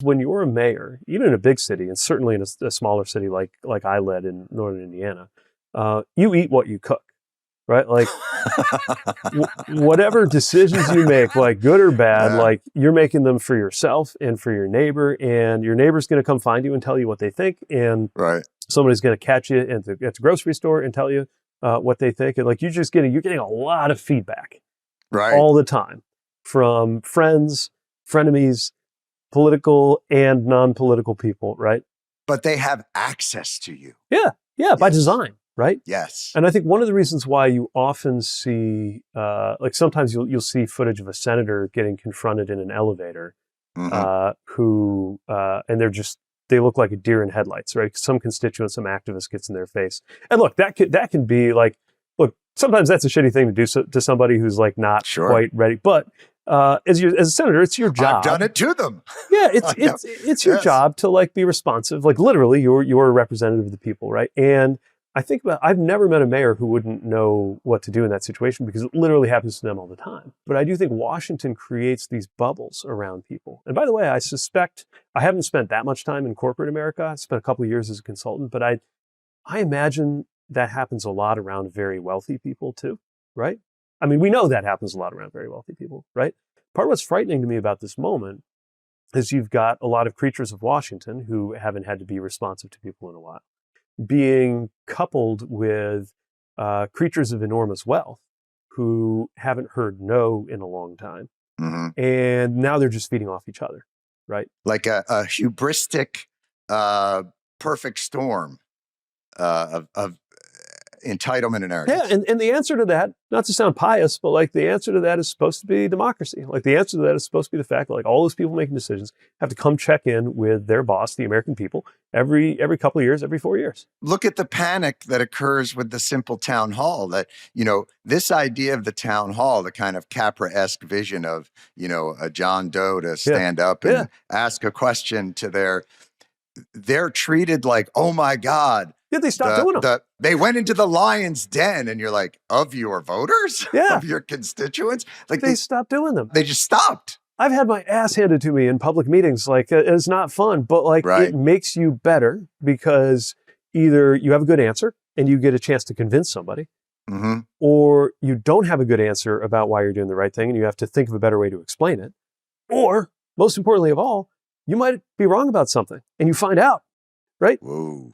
When you're a mayor, even in a big city, and certainly in a smaller city like I led in northern Indiana, you eat what you cook, right? Like whatever decisions you make, like good or bad, like you're making them for yourself and for your neighbor, and your neighbor's going to come find you and tell you what they think, and somebody's going to catch you at the grocery store and tell you what they think, and like you're getting a lot of feedback, all the time from friends, frenemies, political and non-political people, right? But they have access to you. Yeah, by design, right? Yes. And I think one of the reasons why you often see, like sometimes you'll see footage of a senator getting confronted in an elevator, who, and they look like a deer in headlights, right? Some constituent, some activist gets in their face. And look, that can be like, look, sometimes that's a shitty thing to do to somebody who's like not quite ready, but as a senator, it's your job. I've done it to them. Yeah, it's your job to like be responsive. Like literally, you're a representative of the people, right? And I think I've never met a mayor who wouldn't know what to do in that situation because it literally happens to them all the time. But I do think Washington creates these bubbles around people. And by the way, I suspect I haven't spent that much time in corporate America. I spent a couple of years as a consultant, but I imagine that happens a lot around very wealthy people too, right? I mean, we know that happens a lot around very wealthy people, right? Part of what's frightening to me about this moment is you've got a lot of creatures of Washington who haven't had to be responsive to people in a while, being coupled with creatures of enormous wealth who haven't heard no in a long time. And now they're just feeding off each other, right? Like a hubristic perfect storm of entitlement and arrogance. Yeah, and the answer to that, not to sound pious, but like the answer to that is supposed to be democracy. Like the answer to that is supposed to be the fact that like all those people making decisions have to come check in with their boss, the American people, every couple of years, every 4 years. Look at the panic that occurs with the simple town hall. That, this idea of the town hall, the kind of Capra-esque vision of, a John Doe to stand up and ask a question to they're treated like, oh my God. Yeah, they stopped doing them. They went into the lion's den, and you're like, of your voters? Of your constituents? Like they stopped doing them. They just stopped. I've had my ass handed to me in public meetings. Like, it's not fun, but like it makes you better because either you have a good answer and you get a chance to convince somebody, or you don't have a good answer about why you're doing the right thing and you have to think of a better way to explain it. Or, most importantly of all, you might be wrong about something and you find out, right? Whoa.